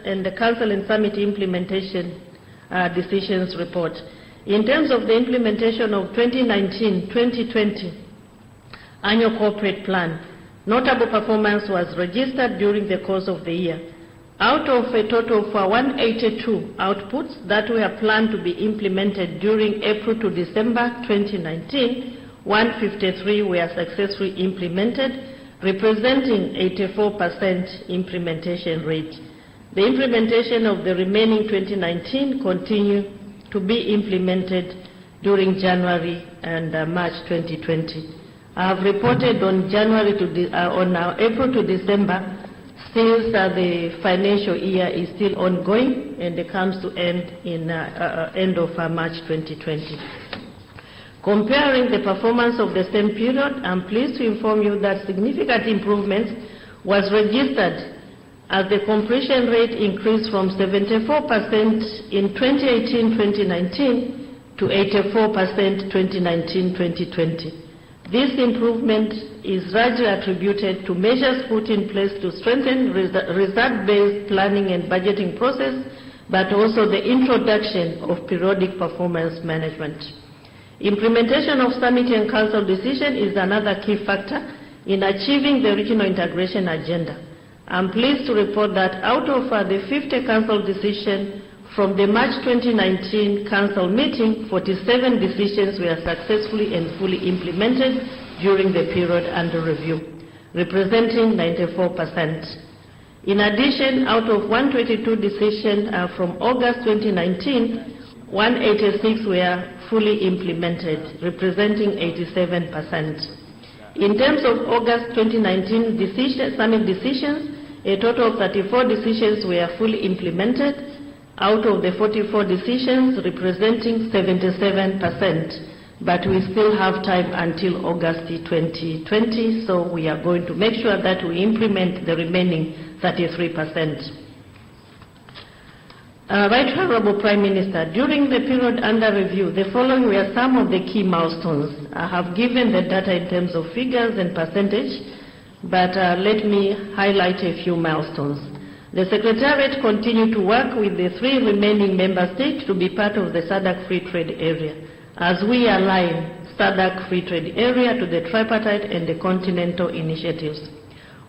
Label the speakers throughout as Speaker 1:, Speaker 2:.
Speaker 1: and the Council and Summit Implementation Decisions Report. In terms of the implementation of 2019-2020 Annual Corporate Plan, notable performance was registered during the course of the year. Out of a total of 182 outputs that were planned to be implemented during April to December 2019, 153 were successfully implemented, representing 84% implementation rate. The implementation of the remaining 2019 continue to be implemented during January and March 2020. I have reported on April to December, since the financial year is still ongoing and it comes to end in end of March 2020. Comparing the performance of the same period, I'm pleased to inform you that significant improvements was registered as the completion rate increased from 74% in 2018-2019 to 84% 2019-2020. This improvement is largely attributed to measures put in place to strengthen result-based planning and budgeting process, but also the introduction of periodic performance management. Implementation of Summit and Council decision is another key factor in achieving the regional integration agenda. I'm pleased to report that out of the 50 Council decisions from the March 2019 Council meeting, 47 decisions were successfully and fully implemented during the period under review, representing 94%. In addition, out of 122 decisions from August 2019, 186 were fully implemented, representing 87%. In terms of August 2019 Summit decisions, a total of 34 decisions were fully implemented, out of the 44 decisions representing 77%, but we still have time until August 2020, so we are going to make sure that we implement the remaining 33%. Right Honorable Prime Minister, during the period under review, the following were some of the key milestones. I have given the data in terms of figures and percentage, but let me highlight a few milestones. The Secretariat continued to work with the 3 remaining member states to be part of the Sadc Free Trade Area, as we align Sadc Free Trade Area to the tripartite and the continental initiatives.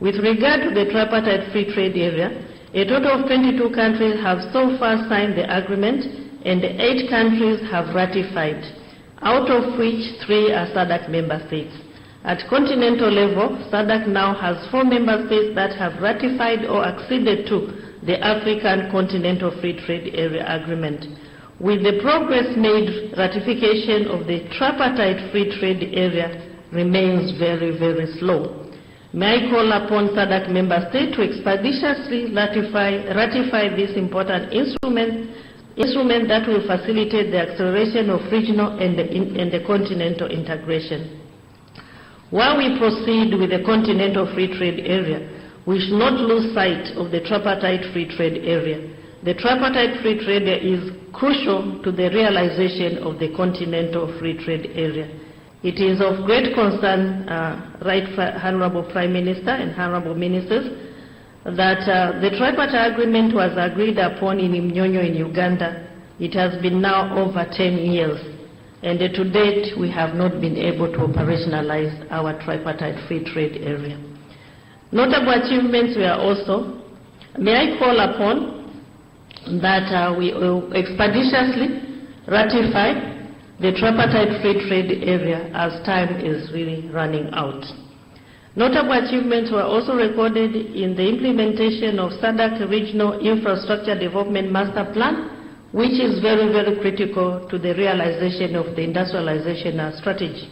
Speaker 1: With regard to the tripartite free trade area, a total of 22 countries have so far signed the agreement and 8 countries have ratified, out of which 3 are Sadc member states. At continental level, Sadc now has 4 member states that have ratified or acceded to the African Continental Free Trade Area Agreement. With the progress made, ratification of the tripartite free trade area remains very, very slow. May I call upon Sadc member states to expeditiously ratify this important instrument that will facilitate the acceleration of regional and the continental integration. While we proceed with the continental free trade area, we should not lose sight of the tripartite free trade area. The tripartite free trade area is crucial to the realization of the continental free trade area. It is of great concern, Right Honorable Prime Minister and Honorable Ministers, that the tripartite agreement was agreed upon in Mnyonyo in Uganda. It has been now over 10 years. And to date, we have not been able to operationalize our tripartite free trade area. Notable achievements were also, may I call upon that we will expeditiously ratify the tripartite free trade area as time is really running out. Notable achievements were also recorded in the implementation of Sadc Regional Infrastructure Development Master Plan, which is very, very critical to the realization of the industrialization strategy.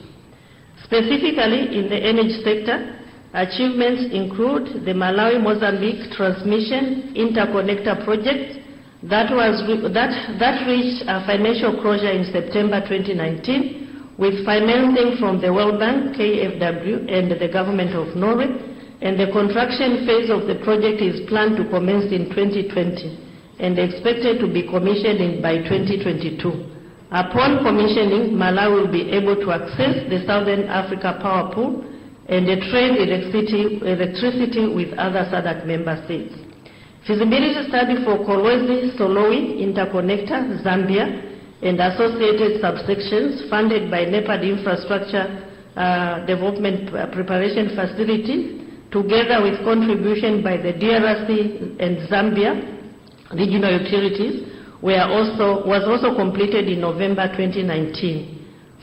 Speaker 1: Specifically, in the energy sector, achievements include the Malawi-Mozambique Transmission Interconnector Project that reached a financial closure in September 2019 with financing from the World Bank, KfW, and the Government of Norway, and the construction phase of the project is planned to commence in 2020. And expected to be commissioned by 2022. Upon commissioning, Malawi will be able to access the Southern Africa power pool and trade electricity with other Sadc member states. Feasibility study for Kolwezi-Soloi Interconnector, Zambia, and associated subsections funded by NEPAD Infrastructure Development Preparation Facility, together with contribution by the DRC and Zambia regional utilities, was also completed in November 2019.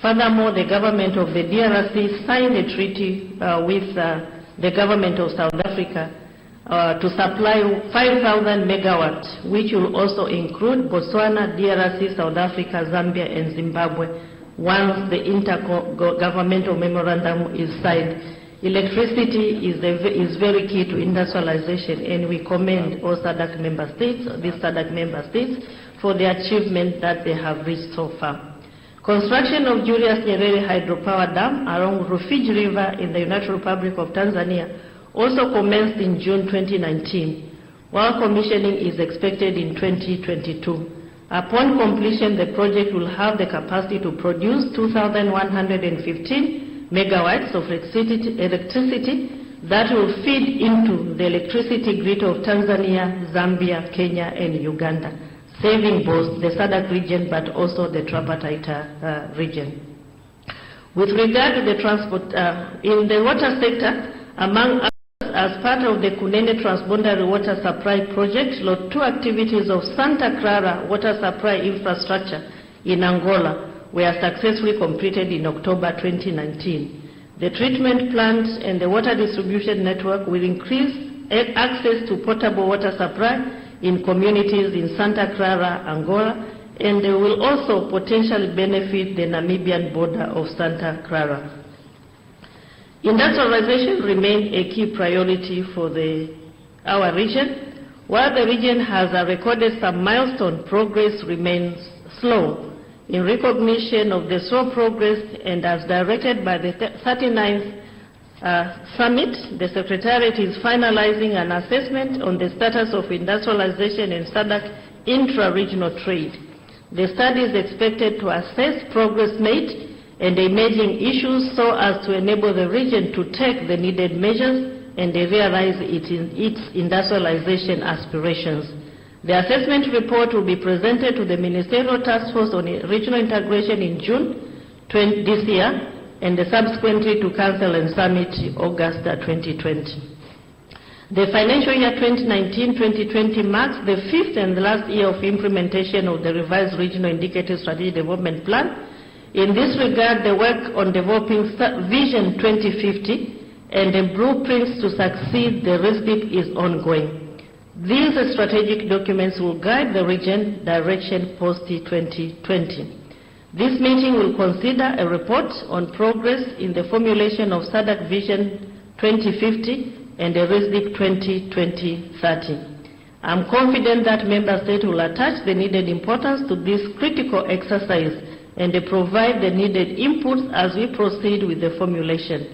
Speaker 1: Furthermore, the government of the DRC signed a treaty with the government of South Africa to supply 5,000 megawatts, which will also include Botswana, DRC, South Africa, Zambia, and Zimbabwe, once the intergovernmental memorandum is signed. Electricity is very key to industrialization, and we commend all Sadc member states, these Sadc member states, for the achievement that they have reached so far. Construction of Julius Nyerere Hydropower Dam along Rufiji River in the United Republic of Tanzania also commenced in June 2019, while commissioning is expected in 2022. Upon completion, the project will have the capacity to produce 2,115 megawatts of electricity that will feed into the electricity grid of Tanzania, Zambia, Kenya, and Uganda, saving both the Sadc region but also the tripartite region. With regard to the transport, in the water sector, among others, as part of the Kunene Transboundary Water Supply Project, Lot 2 activities of Santa Clara Water Supply Infrastructure in Angola were successfully completed in October 2019. The treatment plant and the water distribution network will increase access to potable water supply in communities in Santa Clara, Angola, and they will also potentially benefit the Namibian border of Santa Clara. Industrialization remains a key priority for our region. While the region has recorded some milestone, progress remains slow. In recognition of the slow progress and as directed by the 39th Summit, the Secretariat is finalizing an assessment on the status of industrialization and Sadc intra-regional trade. The study is expected to assess progress made and emerging issues so as to enable the region to take the needed measures and realize its industrialization aspirations. The assessment report will be presented to the Ministerial Task Force on Regional Integration in June this year, and subsequently to Council and Summit August 2020. The financial year 2019-2020 marks the fifth and last year of implementation of the revised Regional Indicative Strategic Development Plan. In this regard, the work on developing Vision 2050 and the blueprints to succeed the RISDIP is ongoing. These strategic documents will guide the region direction post-2020. This meeting will consider a report on progress in the formulation of Sadc Vision 2050 and the RISDIP 2020-30. I'm confident that Member States will attach the needed importance to this critical exercise and provide the needed inputs as we proceed with the formulation.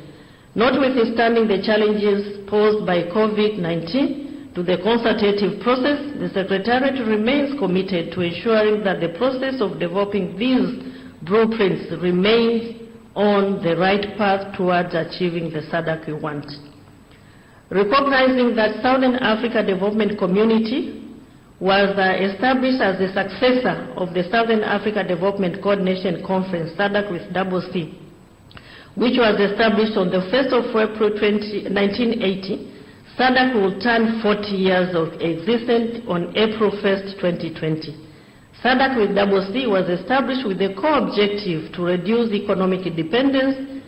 Speaker 1: Notwithstanding the challenges posed by COVID-19, to the consultative process, the Secretariat remains committed to ensuring that the process of developing these blueprints remains on the right path towards achieving the Sadc we want. Recognizing that Southern Africa Development Community was established as the successor of the Southern Africa Development Coordination Conference, Sadc with double C, which was established on the 1st of April 1980, Sadc will turn 40 years of existence on April 1st, 2020. Sadc with double C was established with the core objective to reduce economic dependence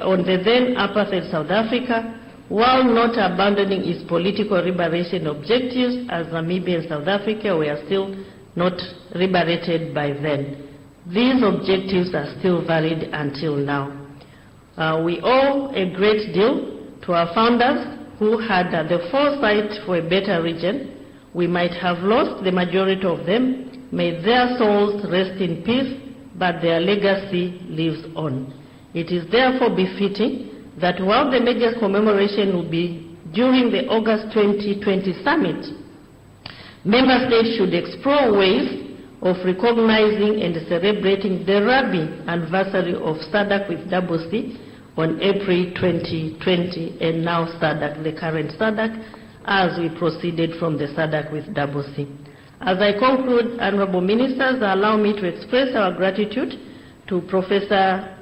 Speaker 1: on the then apartheid South Africa, while not abandoning its political liberation objectives, as Namibia and South Africa were still not liberated by then. These objectives are still valid until now. We owe a great deal to our founders who had the foresight for a better region. We might have lost the majority of them. May their souls rest in peace, but their legacy lives on. It is therefore befitting that while the major commemoration will be during the August 2020 summit, Member States should explore ways of recognizing and celebrating the Rabi anniversary of Sadc with double C on April 2020, and now Sadc, the current Sadc, as we proceeded from the Sadc with double C. As I conclude, Honorable Ministers, allow me to express our gratitude to Professor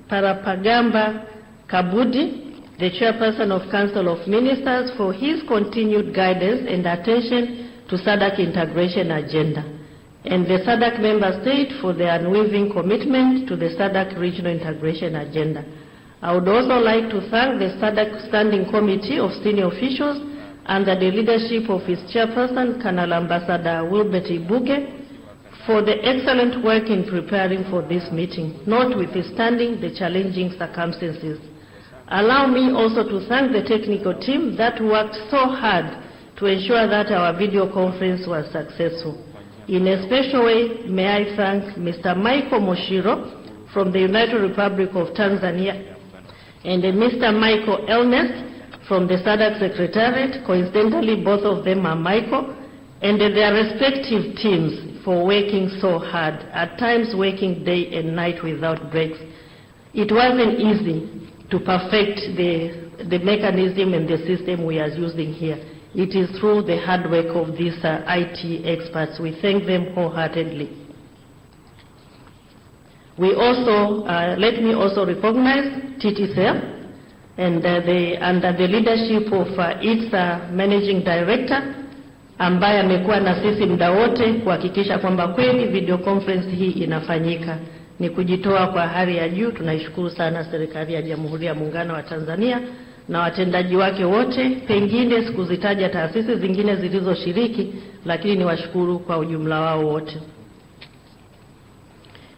Speaker 1: Parapagamba Kabudi, the Chairperson of Council of Ministers, for his continued guidance and attention to Sadc integration agenda, and the Sadc member state for their unwavering commitment to the Sadc regional integration agenda. I would also like to thank the Sadc Standing Committee of senior officials under the leadership of its chairperson, Colonel Ambassador Wilbert Ibuge, for the excellent work in preparing for this meeting, notwithstanding the challenging circumstances. Allow me also to thank the technical team that worked so hard to ensure that our video conference was successful. In a special way, may I thank Mr. Michael Moshiro from the United Republic of Tanzania and Mr. Michael Elnest from the Sadc Secretariat. Coincidentally, both of them are Michael, and their respective teams for working so hard, at times working day and night without breaks. It wasn't easy to perfect the mechanism and the system we are using here. It is through the hard work of these IT experts. We thank them wholeheartedly. We also, let me also recognize TTCL and under the leadership of its managing director, ambaye amekuwa na sisi muda wote kuhakikisha kwamba kweli video conference hii inafanyika. Ni kujitoa kwa hali ya juu. Tunaishukuru sana serikali ya Jamhuri ya Muungano wa Tanzania na watendaji wake wote. Pengine sikuzitaja taasisi zingine zilizoshiriki, lakini niwashukuru kwa ujumla wao wote.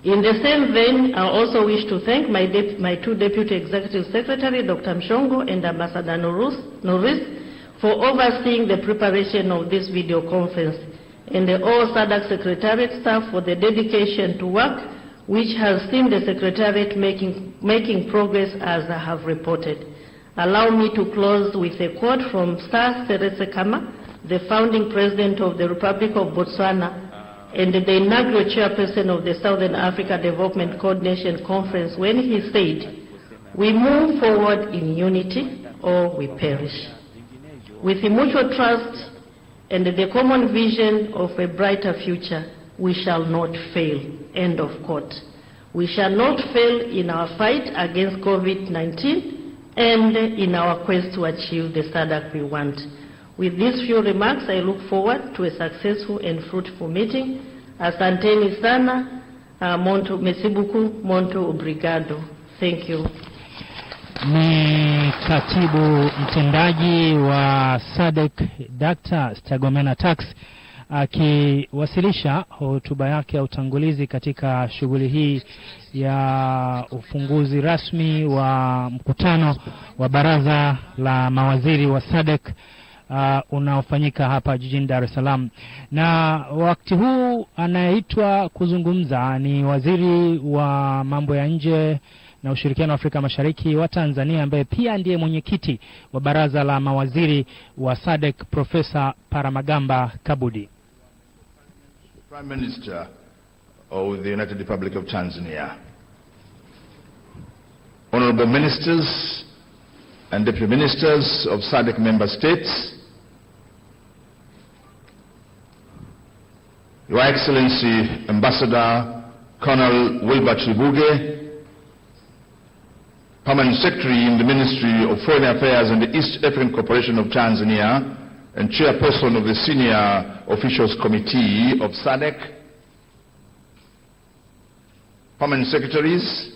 Speaker 1: In the same vein, I also wish to thank my two Deputy Executive Secretary, Dr. Mshongo and Ambassador Norris, for overseeing the preparation of this video conference, and the all Sadc Secretariat staff for the dedication to work, which has seen the Secretariat making progress as I have reported. Allow me to close with a quote from Sir Seretse Khama, the founding president of the Republic of Botswana and the inaugural chairperson of the Southern Africa Development Coordination Conference, when he said, "We move forward in unity or we perish." With the mutual trust and the common vision of a brighter future, we shall not fail. End of quote. We shall not fail in our fight against COVID-19 and in our quest to achieve the Sadc we want. With these few remarks, I look forward to a successful and fruitful meeting. Asanteni sana, Monto Mesibuku, Monto Obrigado. Thank you.
Speaker 2: Ni katibu mtendaji wa Sadc Dr. Stergomena Tax akiwasilisha hotuba yake ya utangulizi katika shughuli hii ya ufunguzi rasmi wa mkutano wa Baraza la Mawaziri wa Sadc unaofanyika hapa jijini Dar es Salaam. Na wakati huu anayeitwa kuzungumza ni Waziri wa Mambo ya Nje na Ushirikiano wa Afrika Mashariki wa Tanzania, ambaye pia ndiye mwenyekiti wa Baraza la Mawaziri wa Sadc, Profesa Paramagamba Kabudi.
Speaker 3: Prime Minister of the United Republic of Tanzania, Honorable Ministers and Deputy Ministers of Sadc member states, Your Excellency Ambassador Colonel Wilbert Ibuge, Permanent Secretary in the Ministry of Foreign Affairs and the East African Cooperation of Tanzania and Chairperson of the Senior Officials Committee of Sadc, Permanent Secretaries,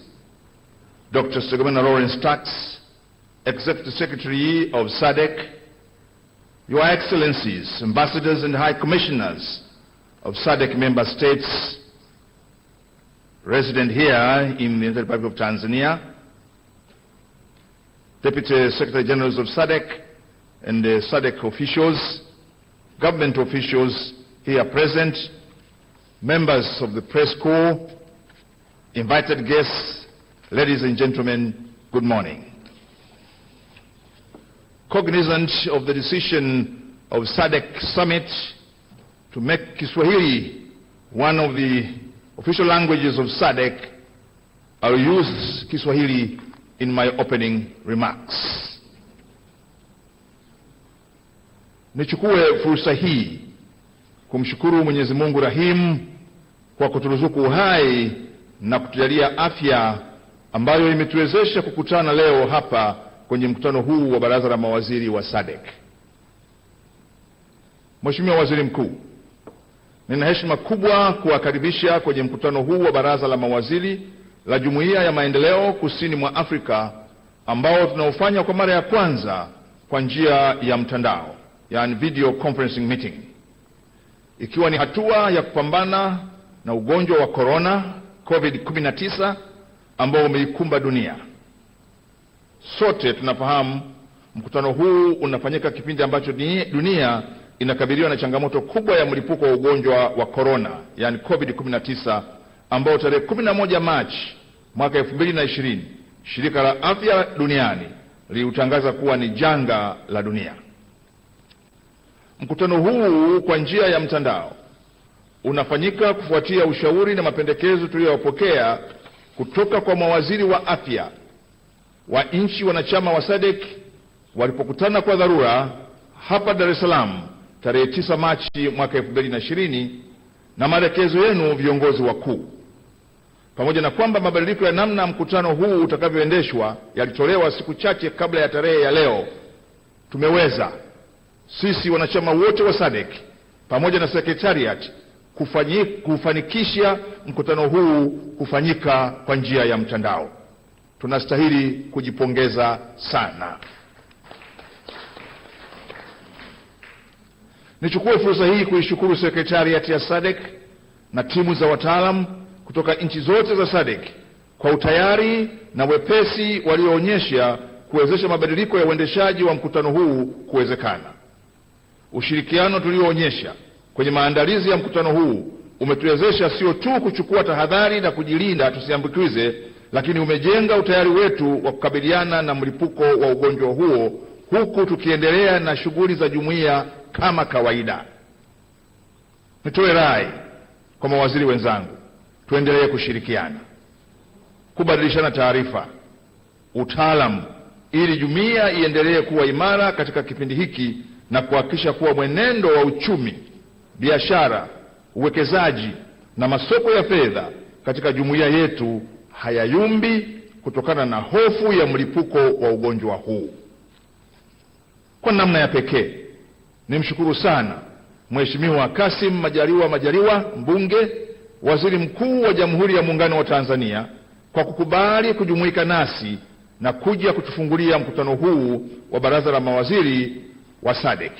Speaker 3: Dr. Stergomena Lawrence Tax, Executive Secretary of Sadc, Your Excellencies, Ambassadors and High Commissioners of Sadc member states resident here in the Republic of Tanzania, Deputy Secretary Generals of Sadc and the Sadc officials, government officials here present, members of the press corps, invited guests, ladies and gentlemen, good morning. Cognizant of the decision of Sadc Summit to make Kiswahili one of the official languages of Sadc, I'll use Kiswahili in my opening remarks. Nichukue fursa hii kumshukuru Mwenyezi Mungu Rahim kwa kuturuzuku uhai na kutujalia afya ambayo imetuwezesha kukutana leo hapa kwenye mkutano huu wa Baraza la Mawaziri wa Sadc. Mheshimiwa Waziri Mkuu, nina heshima kubwa kuwakaribisha kwenye mkutano huu wa Baraza la Mawaziri la Jumuiya ya Maendeleo Kusini mwa Afrika ambao tunaofanya kwa mara ya kwanza kwa njia ya mtandao, yani video conferencing meeting, ikiwa ni hatua ya kupambana na ugonjwa wa corona COVID-19 ambao umeikumba dunia. Sote tunafahamu mkutano huu unafanyika kipindi ambacho dunia inakabiliwa na changamoto kubwa ya mlipuko wa ugonjwa wa corona, yani COVID-19, ambao tarehe 11 Machi mwaka 2020 Shirika la Afya Duniani liliutangaza kuwa ni janga la dunia. Mkutano huu kwa njia ya mtandao unafanyika kufuatia ushauri na mapendekezo tuliyopokea kutoka kwa mawaziri wa afya wa nchi wanachama wa Sadc walipokutana kwa dharura hapa Dar es Salaam tarehe 9 Machi mwaka 2020, na maelekezo yenu viongozi wakuu. Pamoja na kwamba mabadiliko ya namna mkutano huu utakavyoendeshwa yalitolewa siku chache kabla ya tarehe ya leo, tumeweza sisi wanachama wote wa Sadc pamoja na Secretariat kufanikisha mkutano huu kufanyika kwa njia ya mtandao. Tunastahili kujipongeza sana. Nichukue fursa hii kuishukuru Secretariat ya Sadc na timu za wataalamu kutoka nchi zote za Sadc kwa utayari na wepesi walioonyesha kuwezesha mabadiliko ya uendeshaji wa mkutano huu kuwezekana. Ushirikiano tulioonyesha kwenye maandalizi ya mkutano huu umetuwezesha sio tu kuchukua tahadhari na kujilinda tusiambukize, lakini umejenga utayari wetu wa kukabiliana na mlipuko wa ugonjwa huo, huku tukiendelea na shughuli za jumuiya kama kawaida. Nitoe rai kwa mawaziri wenzangu, tuendelee kushirikiana, kubadilishana taarifa, utaalamu, ili jumuiya iendelee kuwa imara katika kipindi hiki na kuhakikisha kuwa mwenendo wa uchumi, biashara, uwekezaji na masoko ya fedha katika jumuiya yetu hayayumbi kutokana na hofu ya mlipuko wa ugonjwa huu. Kwa namna ya pekee nimshukuru sana Mheshimiwa Kassim Majaliwa, mbunge, Waziri Mkuu wa Jamhuri ya Muungano wa Tanzania, kwa kukubali kujumuika nasi na kuja kutufungulia mkutano huu wa Baraza la Mawaziri wa Sadc.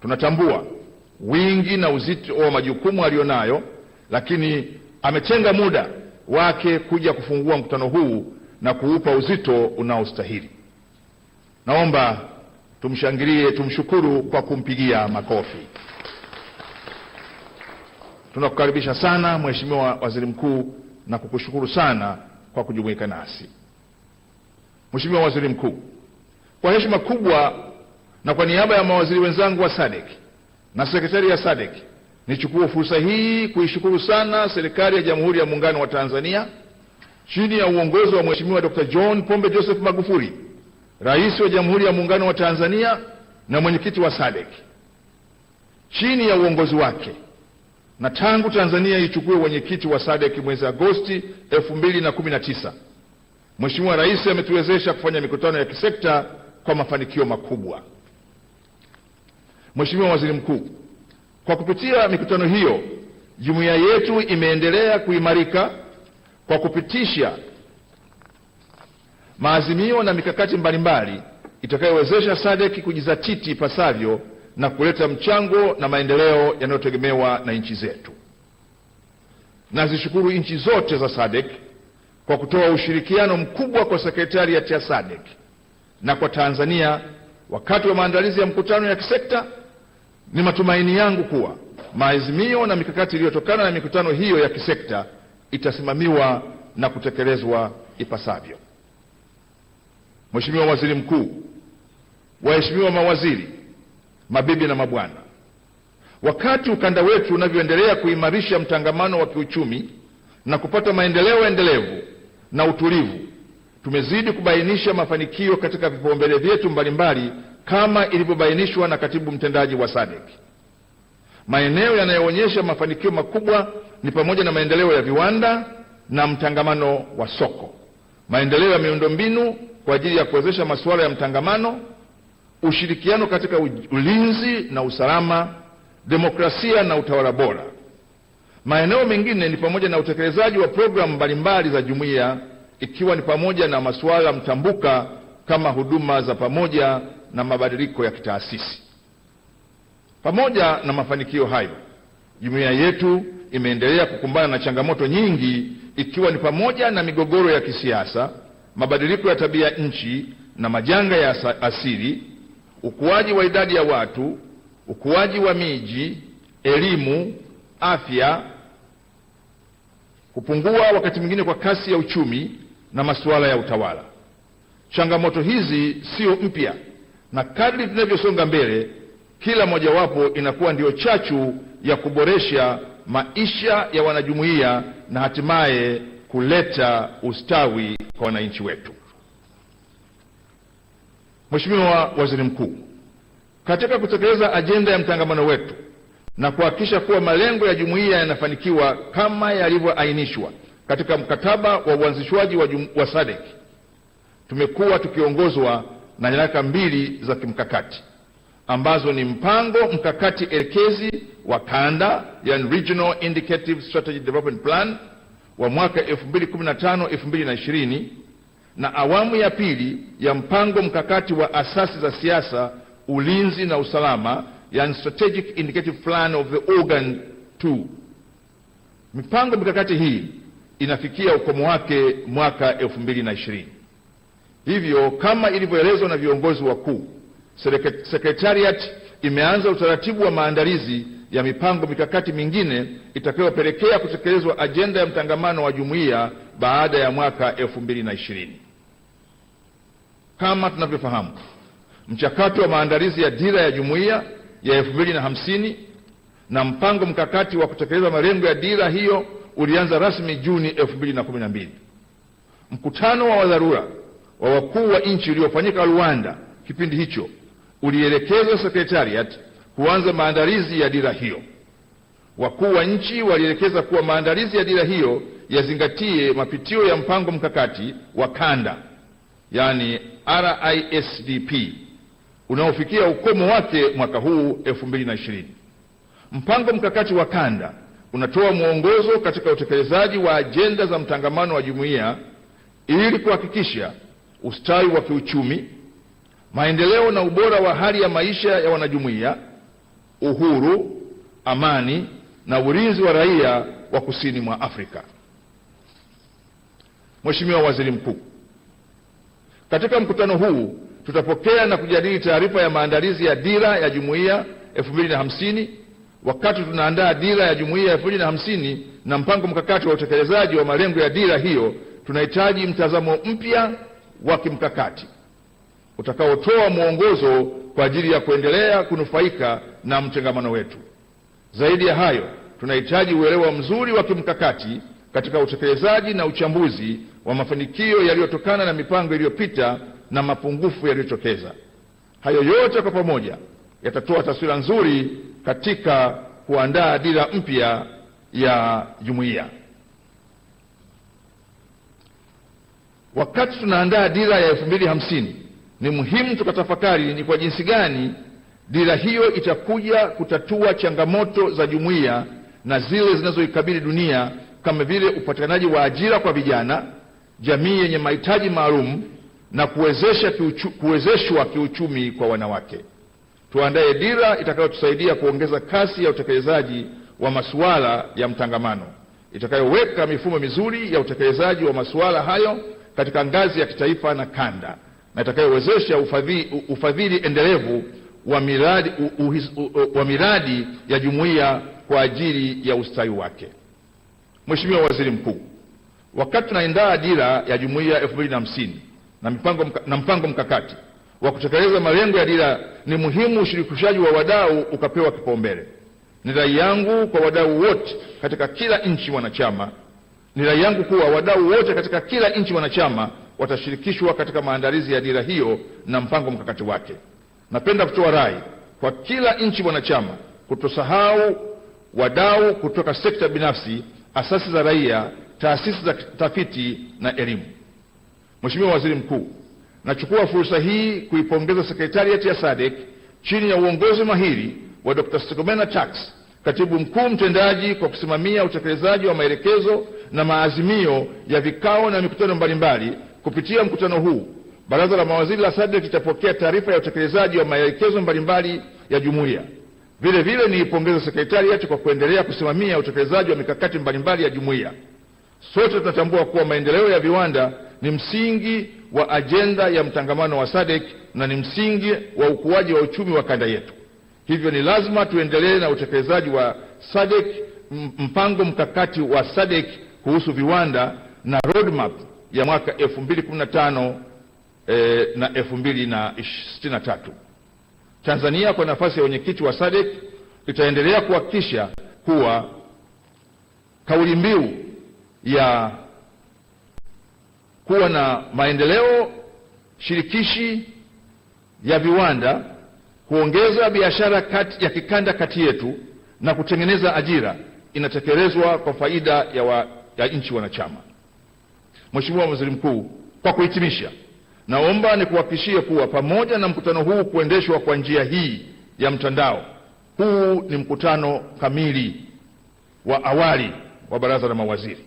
Speaker 3: Tunatambua wingi na uzito wa majukumu alionayo, lakini ametenga muda wake kuja kufungua mkutano huu na kuupa uzito unaostahili. Naomba tumshangilie, tumshukuru kwa kumpigia makofi. Tunakukaribisha sana Mheshimiwa Waziri Mkuu na kukushukuru sana kwa kujumuika nasi. Mheshimiwa Waziri Mkuu, kwa heshima kubwa na kwa niaba ya mawaziri wenzangu wa Sadc na sekretari ya Sadc, nichukue fursa hii kuishukuru sana serikali ya Jamhuri ya Muungano wa Tanzania chini ya uongozi wa Mheshimiwa Dr. John Pombe Joseph Magufuli, Rais wa Jamhuri ya Muungano wa Tanzania na mwenyekiti wa Sadc. Chini ya uongozi wake na tangu Tanzania ichukue wenyekiti wa Sadc mwezi Agosti 2019, Mheshimiwa Rais ametuwezesha kufanya mikutano ya kisekta kwa mafanikio makubwa. Mheshimiwa Waziri Mkuu, kwa kupitia mikutano hiyo, jumuiya yetu imeendelea kuimarika kwa kupitisha maazimio na mikakati mbalimbali itakayowezesha Sadc kujizatiti ipasavyo na kuleta mchango na maendeleo yanayotegemewa na nchi zetu. Nazishukuru nchi zote za Sadc kwa kutoa ushirikiano mkubwa kwa Sekretariat ya Sadc na kwa Tanzania wakati wa maandalizi ya mkutano ya kisekta. Ni matumaini yangu kuwa maazimio na mikakati iliyotokana na mikutano hiyo ya kisekta itasimamiwa na kutekelezwa ipasavyo. Mheshimiwa Waziri Mkuu, waheshimiwa mawaziri, mabibi na mabwana, wakati ukanda wetu unavyoendelea kuimarisha mtangamano wa kiuchumi na kupata maendeleo endelevu na utulivu, tumezidi kubainisha mafanikio katika vipaumbele vyetu mbalimbali kama ilivyobainishwa na katibu mtendaji wa Sadc. Maeneo yanayoonyesha mafanikio makubwa ni pamoja na maendeleo ya viwanda na mtangamano wa soko, maendeleo ya miundombinu kwa ajili ya kuwezesha masuala ya mtangamano, ushirikiano katika ulinzi na usalama, demokrasia na utawala bora. Maeneo mengine ni pamoja na utekelezaji wa programu mbalimbali za jumuiya, ikiwa ni pamoja na masuala mtambuka kama huduma za pamoja na mabadiliko ya kitaasisi. Pamoja na mafanikio hayo, jumuiya yetu imeendelea kukumbana na changamoto nyingi, ikiwa ni pamoja na migogoro ya kisiasa, mabadiliko ya tabia nchi na majanga ya asili, ukuaji wa idadi ya watu, ukuaji wa miji, elimu, afya, kupungua wakati mwingine kwa kasi ya uchumi na masuala ya utawala. Changamoto hizi sio mpya, na kadri tunavyosonga mbele, kila mojawapo inakuwa ndio chachu ya kuboresha maisha ya wanajumuiya na hatimaye kuleta ustawi kwa wananchi wetu. Mheshimiwa Waziri Mkuu, katika kutekeleza ajenda ya mtangamano wetu na kuhakikisha kuwa malengo ya jumuiya yanafanikiwa kama yalivyoainishwa katika mkataba wa uanzishwaji wa Sadc, tumekuwa tukiongozwa na nyaraka mbili za kimkakati ambazo ni mpango mkakati elekezi wa kanda, yani Regional Indicative Strategy Development Plan wa mwaka 2015-2020 na awamu ya pili ya mpango mkakati wa asasi za siasa, ulinzi na usalama, yani Strategic Indicative Plan of the Organ 2. Mipango mikakati hii inafikia ukomo wake mwaka 2020. Hivyo kama ilivyoelezwa na viongozi wakuu, Secretariat imeanza utaratibu wa maandalizi ya mipango mikakati mingine itakayopelekea kutekelezwa ajenda ya mtangamano wa jumuiya baada ya mwaka 2020. Kama tunavyofahamu, mchakato wa maandalizi ya dira ya jumuiya ya 2050 na mpango mkakati wa kutekeleza malengo ya dira hiyo ulianza rasmi Juni 2012. Mkutano wa dharura wa wakuu wa nchi uliofanyika Rwanda kipindi hicho ulielekeza Secretariat kuanza maandalizi ya dira hiyo. Wakuu wa nchi walielekeza kuwa maandalizi ya dira hiyo yazingatie mapitio ya mpango mkakati wa kanda, yani RISDP, unaofikia ukomo wake mwaka huu 2020. Mpango mkakati wa kanda unatoa mwongozo katika utekelezaji wa ajenda za mtangamano wa jumuiya ili kuhakikisha ustawi wa kiuchumi, maendeleo na ubora wa hali ya maisha ya wanajumuiya, uhuru, amani na ulinzi wa raia wa kusini mwa Afrika. Mheshimiwa Waziri Mkuu, katika mkutano huu tutapokea na kujadili taarifa ya maandalizi ya dira ya jumuiya 2050. Wakati tunaandaa dira ya jumuiya 2050 na mpango mkakati wa utekelezaji wa malengo ya dira hiyo, tunahitaji mtazamo mpya wa kimkakati utakaotoa mwongozo kwa ajili ya kuendelea kunufaika na mtangamano wetu. Zaidi ya hayo, tunahitaji uelewa mzuri wa kimkakati katika utekelezaji na uchambuzi wa mafanikio yaliyotokana na mipango iliyopita na mapungufu yaliyotokeza. Hayo yote kwa pamoja yatatoa taswira nzuri katika kuandaa dira mpya ya jumuiya. Wakati tunaandaa dira ya 2050, ni muhimu tukatafakari ni kwa jinsi gani dira hiyo itakuja kutatua changamoto za jumuiya na zile zinazoikabili dunia, kama vile upatikanaji wa ajira kwa vijana, jamii yenye mahitaji maalum na kuwezeshwa kiuchumi kwa wanawake. Tuandae dira itakayotusaidia kuongeza kasi ya utekelezaji wa masuala ya mtangamano, itakayoweka mifumo mizuri ya utekelezaji wa masuala hayo katika ngazi ya kitaifa na kanda, na itakayowezesha ufadhili endelevu wa miradi ya jumuiya kwa ajili ya ustawi wake. Mheshimiwa Waziri Mkuu, wakati tunaandaa dira ya jumuiya 2050 na mpango mkakati wa kutekeleza malengo ya dira, ni muhimu ushirikishaji wa wadau ukapewa kipaumbele. Ni rai yangu kwa wadau wote katika kila nchi wanachama, watashirikishwa katika maandalizi ya dira hiyo na mpango mkakati wake. Napenda kutoa rai kwa kila nchi wanachama kutosahau wadau kutoka sekta binafsi, asasi za raia, taasisi za tafiti na elimu. Mheshimiwa Waziri Mkuu, nachukua fursa hii kuipongeza Sekretariati ya Sadc chini ya uongozi mahiri wa Dr. Sadc, Katibu Mkuu Mtendaji, kwa kusimamia utekelezaji wa maelekezo na maazimio ya vikao na mikutano mbalimbali. Kupitia mkutano huu, Baraza la Mawaziri la Sadc litapokea taarifa ya utekelezaji wa maelekezo mbalimbali ya Jumuiya. Vile vile niipongeze Sekretariati kwa kuendelea kusimamia utekelezaji wa mikakati mbalimbali ya Jumuiya. Sote tunatambua kuwa maendeleo ya viwanda ni msingi wa ajenda ya mtangamano wa Sadc na ni msingi wa ukuaji wa uchumi wa kanda yetu. Hivyo ni lazima tuendelee na utekelezaji wa Sadc, mpango mkakati wa Sadc kuhusu viwanda na roadmap ya mwaka 2015 na 2063. Tanzania kwa nafasi ya wenyekiti wa Sadc itaendelea kuhakikisha kuwa kauli mbiu ya kuwa na maendeleo shirikishi ya viwanda, kuongeza biashara ya kikanda kati yetu na kutengeneza ajira inatekelezwa kwa faida ya nchi wanachama. Mheshimiwa Waziri Mkuu, kwa kuhitimisha, naomba nikuhakikishie kuwa pamoja na mkutano huu kuendeshwa kwa njia hii ya mtandao, huu ni mkutano kamili wa awali wa Baraza la Mawaziri.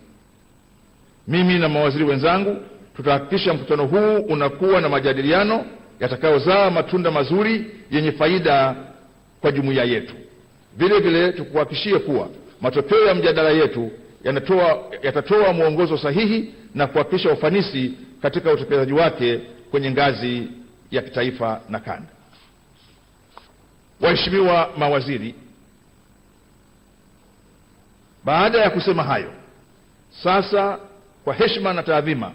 Speaker 3: Mimi na mawaziri wenzangu tutahakikisha mkutano huu unakuwa na majadiliano yatakayozaa matunda mazuri yenye faida kwa jumuiya yetu. Vile vile tukuhakikishie kuwa matokeo ya mjadala yetu yatatoa mwongozo sahihi na kuhakikisha ufanisi katika utekelezaji wake kwenye ngazi ya kitaifa na kanda. Waheshimiwa mawaziri, baada ya kusema hayo, sasa kwa heshima na taadhima,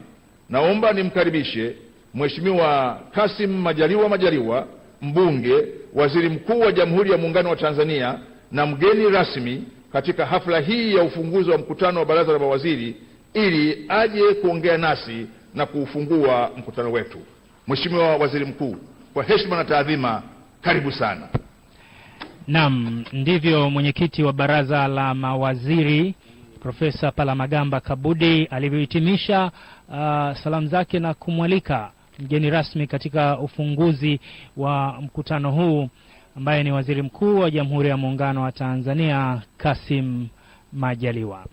Speaker 3: naomba nimkaribishe Mheshimiwa Kassim Majaliwa, mbunge, waziri mkuu wa Jamhuri ya Muungano wa Tanzania na mgeni rasmi katika hafla hii ya ufunguzi wa mkutano wa Baraza la Mawaziri, ili aje kuongea nasi na kuufungua mkutano wetu. Mheshimiwa Waziri Mkuu, kwa heshima na taadhima, karibu sana.
Speaker 2: Naam, ndivyo mwenyekiti wa Baraza la Mawaziri Profesa Palamagamba Kabudi alivyohitimisha salamu zake na kumwalika mgeni rasmi katika ufunguzi wa mkutano huu ambaye ni Waziri Mkuu wa Jamhuri ya Muungano wa Tanzania Kassim Majaliwa.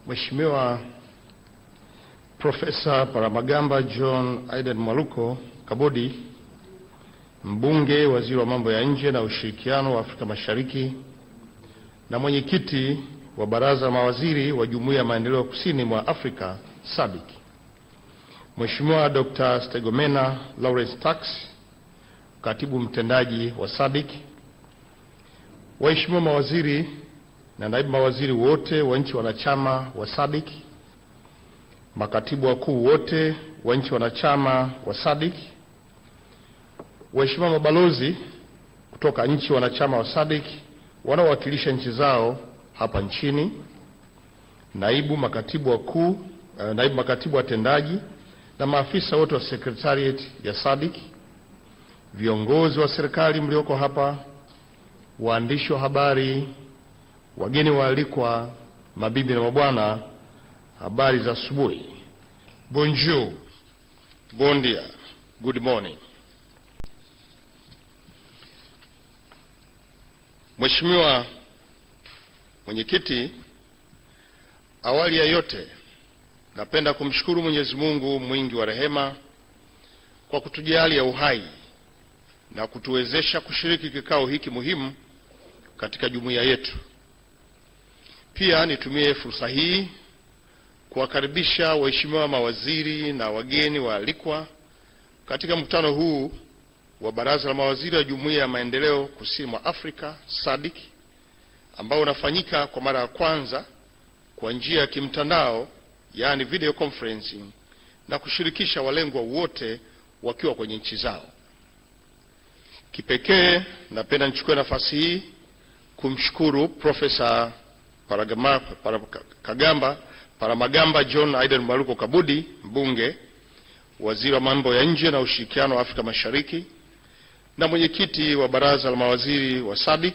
Speaker 4: Mheshimiwa Profesa Palamagamba John Aiden Mwaluko Kabudi, mbunge, waziri wa mambo ya nje na ushirikiano wa Afrika Mashariki na mwenyekiti wa Baraza la Mawaziri wa Jumuiya ya Maendeleo Kusini mwa Afrika Sadc. Mheshimiwa Dr. Stegomena Lawrence Tax, katibu mtendaji wa Sadc. Waheshimiwa mawaziri na naibu mawaziri wote wa nchi wanachama wa Sadc, makatibu wakuu wote wa nchi wanachama wa Sadc, waheshimiwa mabalozi kutoka nchi wanachama wa Sadc wanaowakilisha nchi zao hapa nchini, naibu makatibu watendaji na maafisa wote wa Secretariat ya Sadc, viongozi wa serikali mlioko hapa, waandishi wa habari, wageni waalikwa, mabibi na mabwana, habari za asubuhi. Bonjour, bon dia, good morning. Mheshimiwa Mwenyekiti, awali ya yote napenda kumshukuru Mwenyezi Mungu mwingi wa rehema kwa kutujalia uhai na kutuwezesha kushiriki kikao hiki muhimu katika jumuiya yetu. Pia nitumie fursa hii kuwakaribisha waheshimiwa mawaziri na wageni waalikwa katika mkutano huu wa Baraza la Mawaziri wa Jumuiya ya Maendeleo Kusini mwa Afrika Sadc, ambao unafanyika kwa mara ya kwanza kwa njia ya kimtandao, yaani video conferencing, na kushirikisha walengwa wote wakiwa kwenye nchi zao. Kipekee napenda nichukue nafasi hii kumshukuru Profesa Paramagamba John Aiden Maruko Kabudi, mbunge, waziri wa mambo ya nje na ushirikiano wa Afrika Mashariki, na mwenyekiti wa Baraza la Mawaziri wa Sadc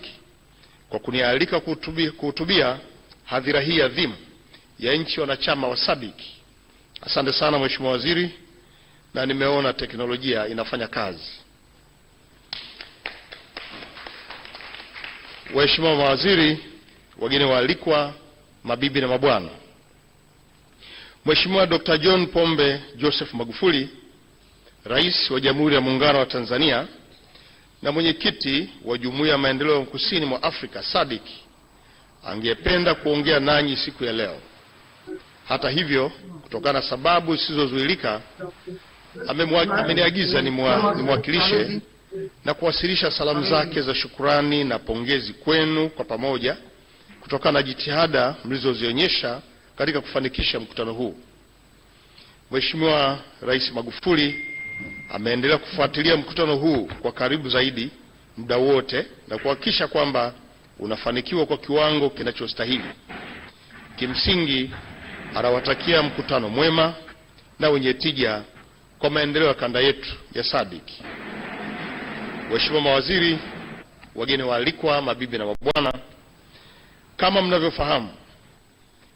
Speaker 4: kwa kunialika kuhutubia hadhira hii adhimu ya nchi wanachama wa Sadc. Asante sana Mheshimiwa Waziri, na nimeona teknolojia inafanya kazi. Waheshimiwa mawaziri, wageni waalikwa, mabibi na mabwana. Mheshimiwa Dr. John Pombe Joseph Magufuli, Rais wa Jamhuri ya Muungano wa Tanzania na mwenyekiti wa Jumuiya ya Maendeleo Kusini mwa Afrika Sadc, angependa kuongea nanyi siku ya leo. Hata hivyo, kutokana na sababu zisizozuilika, ameniagiza nimwakilishe na kuwasilisha salamu zake za shukrani na pongezi kwenu kwa pamoja kutokana na jitihada mlizozionyesha katika kufanikisha mkutano huu. Mheshimiwa Rais Magufuli ameendelea kufuatilia mkutano huu kwa karibu zaidi muda wote na kuhakikisha kwamba unafanikiwa kwa kiwango kinachostahili. Kimsingi, anawatakia mkutano mwema na wenye tija kwa maendeleo ya kanda yetu ya Sadc. Waheshimiwa mawaziri, wageni waalikwa, mabibi na mabwana, kama mnavyofahamu,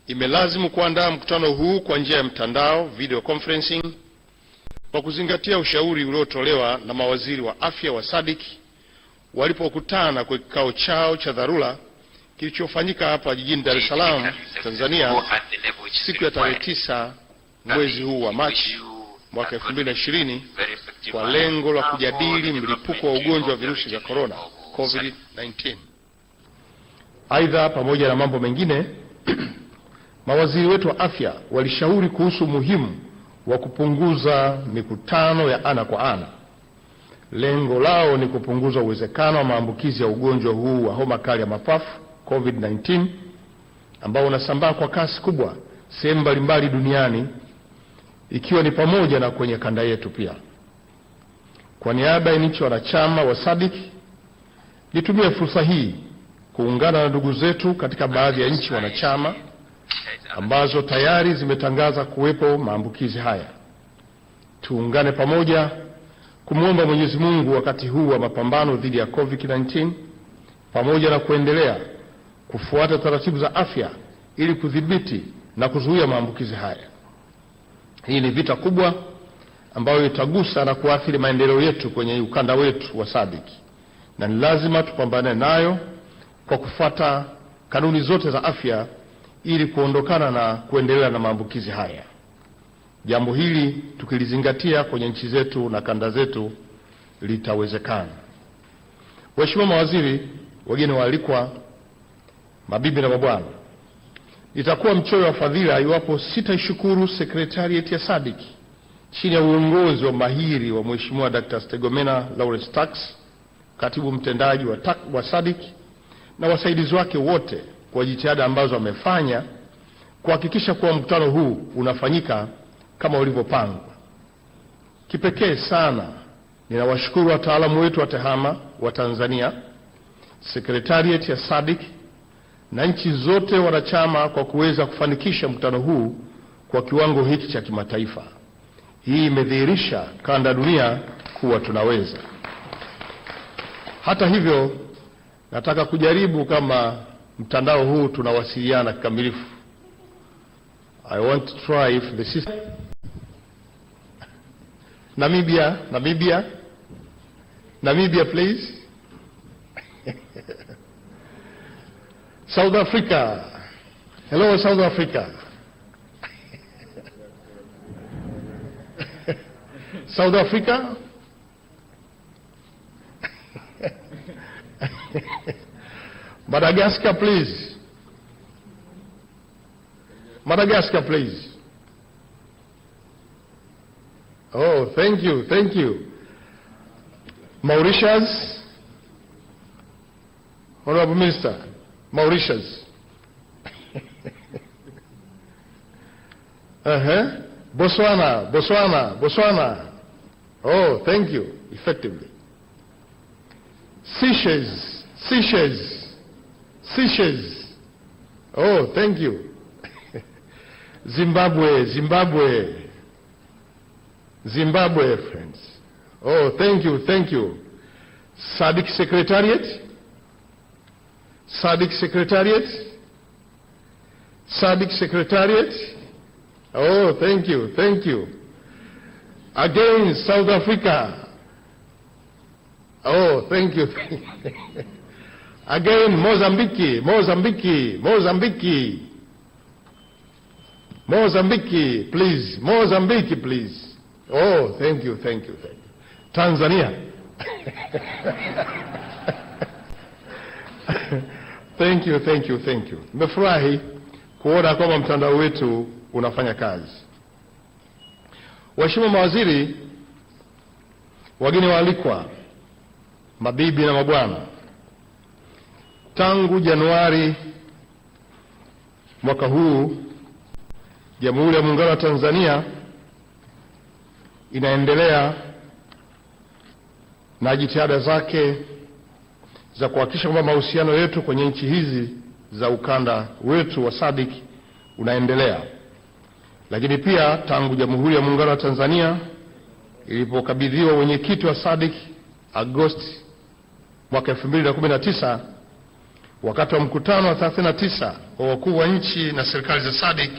Speaker 4: imelazimu kuandaa mkutano huu kwa njia ya mtandao, video conferencing, kwa kuzingatia ushauri uliotolewa na mawaziri wa afya wa Sadc walipokutana kwa kikao chao cha dharura kilichofanyika hapa jijini Dar es Salaam, Tanzania, siku ya tarehe 9 mwezi huu wa Machi mwaka 2020 kwa lengo la kujadili mlipuko wa ugonjwa wa virusi vya corona COVID-19. Aidha, pamoja na mambo mengine, mawaziri wetu wa afya walishauri kuhusu umuhimu wa kupunguza mikutano ya ana kwa ana. Lengo lao ni kupunguza uwezekano wa maambukizi ya ugonjwa huu wa homa kali ya mapafu COVID-19 ambao unasambaa kwa kasi kubwa sehemu mbalimbali duniani, ikiwa ni pamoja na kwenye kanda yetu pia. Kwa niaba ya nchi wanachama wa Sadc, nitumie fursa hii kuungana na ndugu zetu katika baadhi ya nchi wanachama ambazo tayari zimetangaza kuwepo maambukizi haya. Tuungane pamoja kumwomba Mwenyezi Mungu wakati huu wa mapambano dhidi ya COVID-19, pamoja na kuendelea kufuata taratibu za afya ili kudhibiti na kuzuia maambukizi haya. Hii ni vita kubwa ambayo itagusa na kuathiri maendeleo yetu kwenye ukanda wetu wa Sadc, na ni lazima tupambane nayo kwa kufuata kanuni zote za afya ili kuondokana na kuendelea na maambukizi haya. Jambo hili tukilizingatia kwenye nchi zetu na kanda zetu litawezekana. Waheshimiwa mawaziri, wageni waalikwa, mabibi na mabwana, nitakuwa mchoyo wa fadhila iwapo sitaishukuru Secretariat ya Sadc chini ya uongozi wa mahiri wa Mheshimiwa Dr. Stegomena Lawrence Tax, katibu mtendaji wa Sadc, na wasaidizi wake wote kwa jitihada ambazo wamefanya kuhakikisha kuwa mkutano huu unafanyika kama ulivyopangwa. Kipekee sana ninawashukuru wataalamu wetu wa TEHAMA wa Tanzania, Secretariat ya Sadc na nchi zote wanachama kwa kuweza kufanikisha mkutano huu kwa kiwango hiki cha kimataifa. Hii imedhihirisha kanda dunia kuwa tunaweza. Hata hivyo, nataka kujaribu kama mtandao huu tunawasiliana kikamilifu. I want to try if the system. Namibia please. South Africa. Hello South Africa. South Africa. Madagascar please. Madagascar please. Oh, thank you. Mauritius. Honorable Minister, Mauritius. Botswana. Oh, thank you, effectively. Seychelles. Oh, thank you.
Speaker 5: Zimbabwe, friends. Oh, thank you. Sadc Secretariat. Oh, thank you. Again, South Africa. Oh, thank you. Again, Mozambique, please. Mozambique, please. Oh, thank you. Tanzania. Thank you. Nimefurahi kuona kwamba mtandao wetu unafanya kazi. Waheshimiwa mawaziri, wageni waalikwa, mabibi na mabwana, tangu Januari mwaka huu, Jamhuri ya Muungano wa Tanzania inaendelea na jitihada zake za kuhakikisha kwamba mahusiano yetu kwenye nchi hizi za ukanda wetu wa Sadc unaendelea. Lakini pia tangu Jamhuri ya Muungano wa Tanzania ilipokabidhiwa wenyekiti wa Sadc Agosti mwaka 2019, wakati wa mkutano wa 39 wa wakuu wa nchi na serikali za Sadc,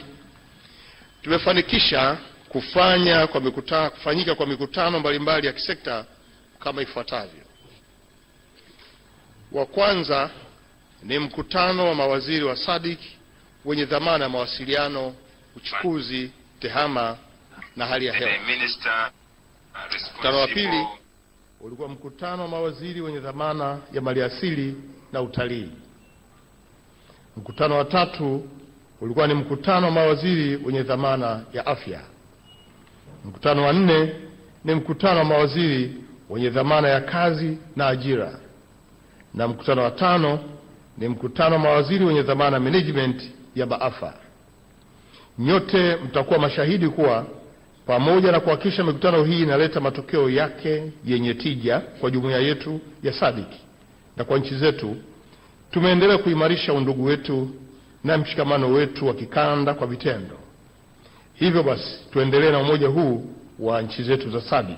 Speaker 5: tumefanikisha kufanyika kwa mikutano mbalimbali ya kisekta kama ifuatavyo. Wa kwanza ni mkutano wa mawaziri wa Sadc wenye dhamana ya mawasiliano, uchukuzi, tehama na hali ya hewa. Mkutano wa pili ulikuwa mkutano wa mawaziri wenye dhamana ya maliasili na utalii. Mkutano wa tatu ulikuwa ni mkutano wa mawaziri wenye dhamana ya afya. Mkutano wa nne ni mkutano wa mawaziri wenye dhamana ya kazi na ajira. Na mkutano wa tano ni mkutano wa mawaziri wenye dhamana management ya maafa. Nyote mtakuwa mashahidi kuwa pamoja na kuhakikisha mikutano hii inaleta matokeo yake yenye tija kwa jumuiya yetu ya Sadc na kwa nchi zetu, tumeendelea kuimarisha undugu wetu na mshikamano wetu wa kikanda kwa vitendo. Hivyo basi, tuendelee na umoja huu wa nchi zetu za Sadc.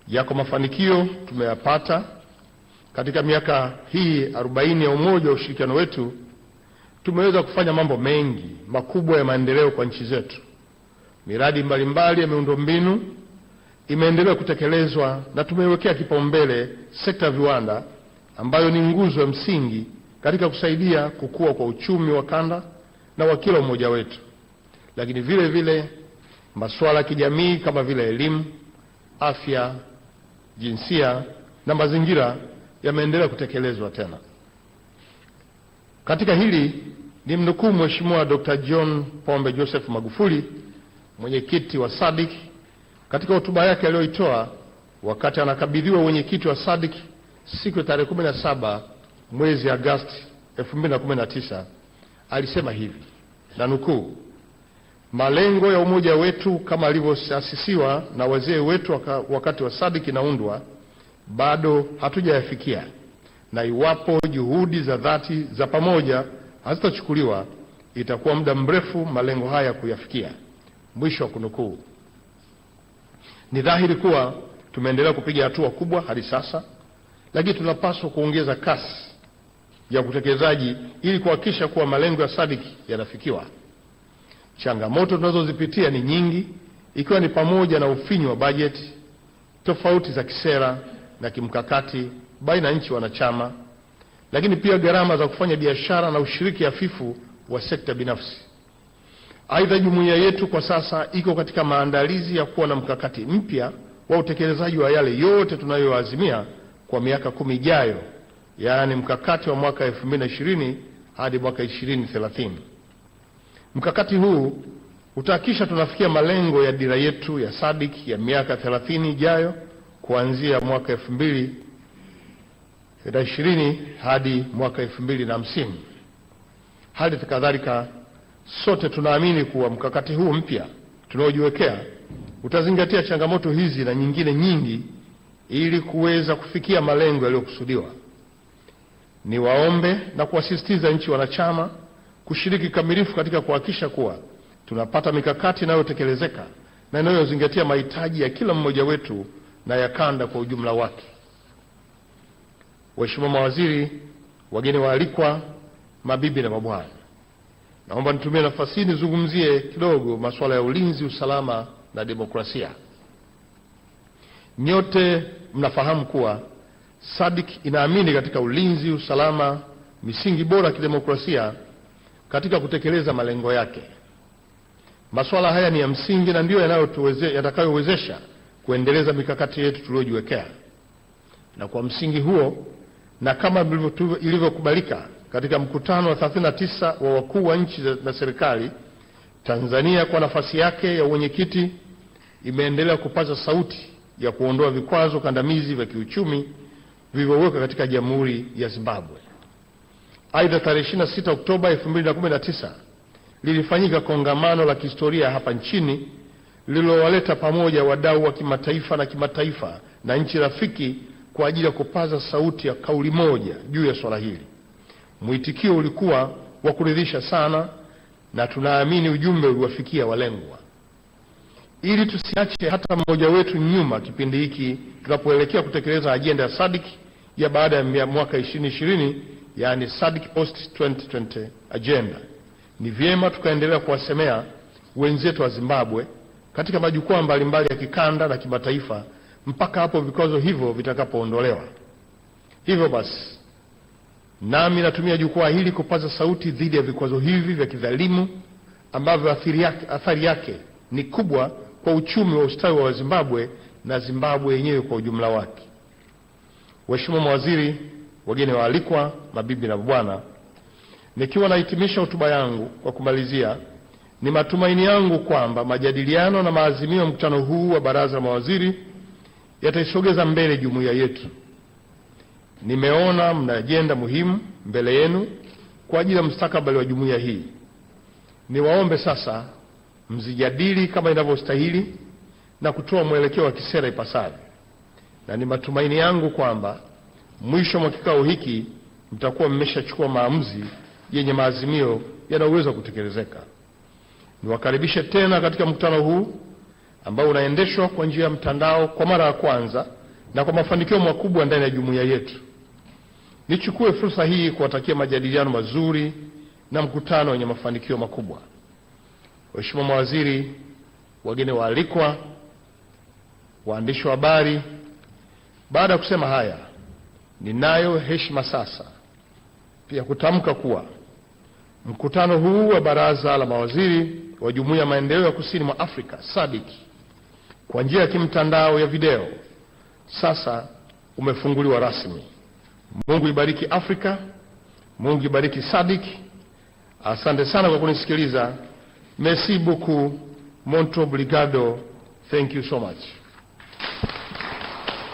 Speaker 5: Yako mafanikio tumeyapata katika miaka hii 40 ya umoja wa ushirikiano wetu. Tumeweza kufanya mambo mengi makubwa ya maendeleo kwa nchi zetu. Miradi mbalimbali ya miundombinu imeendelea kutekelezwa na tumeiwekea kipaumbele sekta ya viwanda ambayo ni nguzo ya msingi katika kusaidia kukua kwa uchumi wa kanda na wa kila mmoja wetu. Lakini vile vile masuala ya kijamii kama vile elimu, afya, jinsia na mazingira yameendelea kutekelezwa tena. Katika hili ni mnukuu Mheshimiwa Dr. John Pombe Joseph Magufuli, mwenyekiti wa Sadc, katika hotuba yake aliyoitoa wakati anakabidhiwa wenyekiti wa Sadc siku ya tarehe 17 mwezi Agosti 2019. Alisema hivi, na nukuu: malengo ya umoja wetu kama alivyoasisiwa na wazee wetu wakati wa Sadc inaundwa bado hatujayafikia, na iwapo juhudi za dhati za pamoja hazitachukuliwa itakuwa muda mrefu malengo haya kuyafikia. Mwisho wa kunukuu. Ni dhahiri kuwa tumeendelea kupiga hatua kubwa hadi sasa, lakini tunapaswa kuongeza kasi ya utekelezaji ili kuhakikisha kuwa malengo ya Sadc yanafikiwa. Changamoto tunazozipitia ni nyingi, ikiwa ni pamoja na ufinyu wa bajeti, tofauti za kisera na kimkakati baina ya nchi wanachama, lakini pia gharama za kufanya biashara na ushiriki hafifu wa sekta binafsi. Aidha, jumuiya yetu kwa sasa iko katika maandalizi ya kuwa na mkakati mpya wa utekelezaji wa yale yote tunayoazimia kwa miaka 10 ijayo, yaani mkakati wa mwaka 2020 hadi mwaka 2030. Mkakati huu utahakikisha tunafikia malengo ya dira yetu ya Sadc ya miaka 30 ijayo kuanzia mwaka 2020 hadi mwaka 2050. Hali kadhalika, sote tunaamini kuwa mkakati huu mpya tunaojiwekea utazingatia changamoto hizi na nyingine nyingi ili kuweza kufikia malengo yaliyokusudiwa. Niwaombe na kuwasisitiza nchi wanachama kushiriki kamilifu katika kuhakikisha kuwa tunapata mikakati inayotekelezeka na inayozingatia mahitaji ya kila mmoja wetu na ya kanda kwa ujumla wake. Waheshimiwa mawaziri, wageni waalikwa, mabibi na mabwana, naomba nitumie nafasi hii nizungumzie kidogo masuala ya ulinzi, usalama na demokrasia. Nyote mnafahamu kuwa Sadc inaamini katika ulinzi, usalama, misingi bora ya kidemokrasia katika kutekeleza malengo yake. Masuala haya ni ya msingi na ndiyo yatakayowezesha kuendeleza mikakati yetu tuliyojiwekea. Na kwa msingi huo, na kama ilivyokubalika katika mkutano wa 39 wa wakuu wa nchi na serikali, Tanzania kwa nafasi yake ya uwenyekiti imeendelea kupaza sauti ya kuondoa vikwazo kandamizi vya kiuchumi vilivyowekwa katika Jamhuri ya Zimbabwe. Aidha, tarehe 26 Oktoba 2019 lilifanyika kongamano la kihistoria hapa nchini lililowaleta pamoja wadau wa kimataifa na kimataifa na nchi rafiki kwa ajili ya kupaza sauti ya kauli moja juu ya swala hili. Mwitikio ulikuwa wa kuridhisha sana na tunaamini ujumbe uliwafikia walengwa. Ili tusiache hata mmoja wetu nyuma kipindi hiki tunapoelekea kutekeleza ajenda ya Sadc ya baada ya mwaka 2020, yani Sadc Post 2020 agenda, ni vyema tukaendelea kuwasemea wenzetu wa Zimbabwe katika majukwaa mbalimbali ya kikanda na kimataifa mpaka hapo vikwazo hivyo vitakapoondolewa. Hivyo basi, nami natumia jukwaa hili kupaza sauti dhidi ya vikwazo hivi vya kidhalimu ambavyo athari yake ni kubwa kwa uchumi wa ustawi wa Zimbabwe na Zimbabwe yenyewe kwa ujumla wake. Waheshimiwa mawaziri, wageni waalikwa, mabibi na mabwana, nikiwa nahitimisha hotuba yangu kwa kumalizia, ni matumaini yangu kwamba majadiliano na maazimio ya mkutano huu wa Baraza la Mawaziri yataisogeza mbele jumuiya yetu. Nimeona mna ajenda muhimu mbele yenu kwa ajili ya mustakabali wa jumuiya hii. Niwaombe sasa mzijadili kama inavyostahili na kutoa mwelekeo wa kisera ipasavyo. Na ni matumaini yangu kwamba mwisho mwa kikao hiki mtakuwa mmeshachukua maamuzi yenye maazimio yanayoweza kutekelezeka. Niwakaribishe tena katika mkutano huu ambao unaendeshwa kwa njia ya mtandao kwa mara ya kwanza na kwa mafanikio makubwa ndani ya jumuiya yetu. Nichukue fursa hii kuwatakia majadiliano mazuri na mkutano wenye mafanikio makubwa. Waheshimiwa mawaziri, wageni waalikwa, waandishi wa habari, baada ya kusema haya, ninayo heshima sasa pia kutamka kuwa mkutano huu wa Baraza la Mawaziri wa Jumuiya ya Maendeleo ya Kusini mwa Afrika Sadc kwa njia ya kimtandao ya video sasa umefunguliwa rasmi. Mungu ibariki Afrika, Mungu ibariki Sadc. Asante sana kwa kunisikiliza. Merci beaucoup, muito obrigado, thank you so much.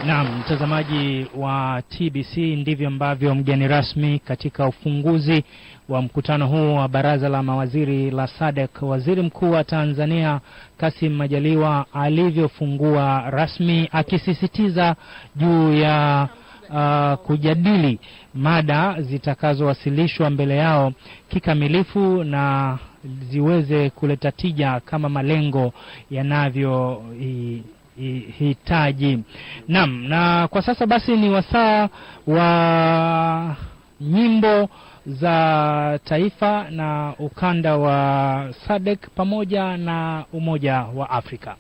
Speaker 2: Naam, mtazamaji wa TBC, ndivyo ambavyo mgeni rasmi katika ufunguzi wa mkutano huu wa Baraza la Mawaziri la Sadc, Waziri Mkuu wa Tanzania Kassim Majaliwa alivyofungua rasmi, akisisitiza juu ya kujadili mada zitakazowasilishwa mbele yao kikamilifu na ziweze kuleta tija kama malengo yanavyohitaji. Naam, na kwa sasa basi ni wasaa wa nyimbo za taifa na ukanda wa Sadc pamoja na Umoja wa Afrika.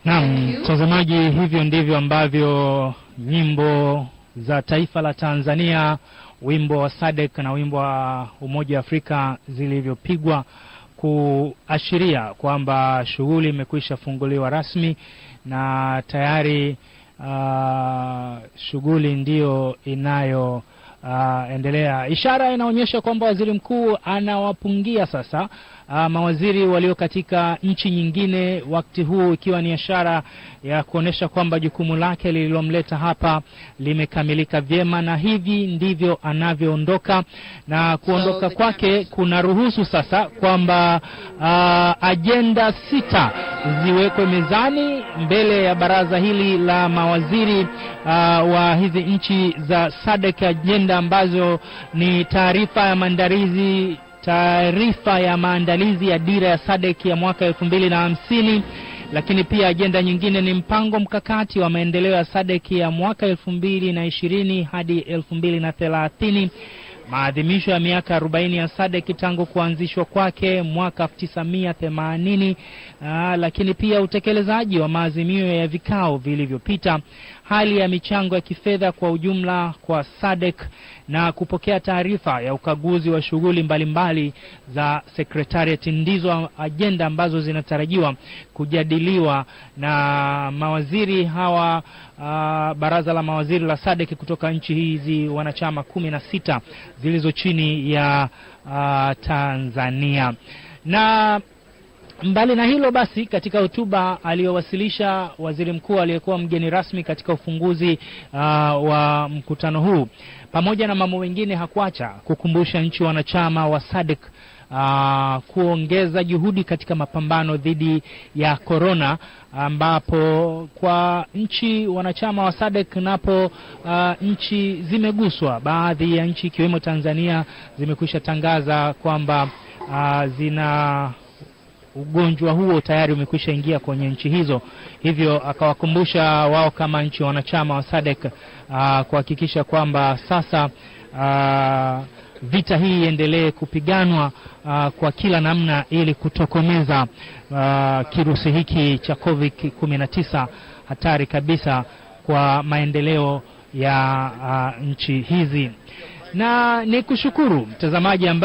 Speaker 2: Naam, mtazamaji, hivyo ndivyo ambavyo nyimbo za taifa la Tanzania, wimbo wa Sadc na wimbo wa Umoja wa Afrika zilivyopigwa kuashiria kwamba shughuli imekwisha funguliwa rasmi na tayari shughuli ndio inayo endelea. Ishara inaonyesha kwamba waziri mkuu anawapungia sasa mawaziri walio katika nchi nyingine, wakati huu ikiwa ni ishara ya kuonesha kwamba jukumu lake lililomleta hapa limekamilika vyema, na hivi ndivyo anavyoondoka. Na kuondoka kwake kuna ruhusu sasa kwamba agenda 6 ziwekwe mezani mbele ya baraza hili la mawaziri wa hizi nchi za Sadc, agenda ambazo ni taarifa ya maandalizi ya dira ya Sadc ya mwaka 2050, lakini pia agenda nyingine ni mpango mkakati wa maendeleo ya Sadc ya mwaka 2020 hadi 2030, maadhimisho ya miaka 40 ya Sadc tangu kuanzishwa kwake mwaka 1980, lakini pia utekelezaji wa maazimio ya vikao vilivyopita, hali ya michango ya kifedha kwa ujumla kwa Sadc, na kupokea taarifa ya ukaguzi wa shughuli mbalimbali za secretariat. Ndizo agenda ambazo zinatarajiwa kujadiliwa na mawaziri hawa, baraza la mawaziri la Sadc kutoka nchi hizi wanachama 16 zilizo chini ya Tanzania. Na mbali na hilo basi, katika hotuba aliyowasilisha waziri mkuu aliyekuwa mgeni rasmi katika ufunguzi wa mkutano huu, pamoja na mambo mengine, hakuacha kukumbusha nchi wanachama wa Sadc kuongeza juhudi katika mapambano dhidi ya corona, ambapo kwa nchi wanachama wa Sadc napo nchi zimeguswa. Baadhi ya nchi ikiwemo Tanzania zimekwisha tangaza kwamba zina ugonjwa huo tayari umekwisha ingia kwenye nchi hizo. Hivyo akawakumbusha wao kama nchi wanachama wa Sadc kuhakikisha kwamba sasa vita hii iendelee kupiganwa kwa kila namna ili kutokomeza kirusi hiki cha COVID-19, hatari kabisa kwa maendeleo ya nchi hizi. Na nikushukuru mtazamaji ambaye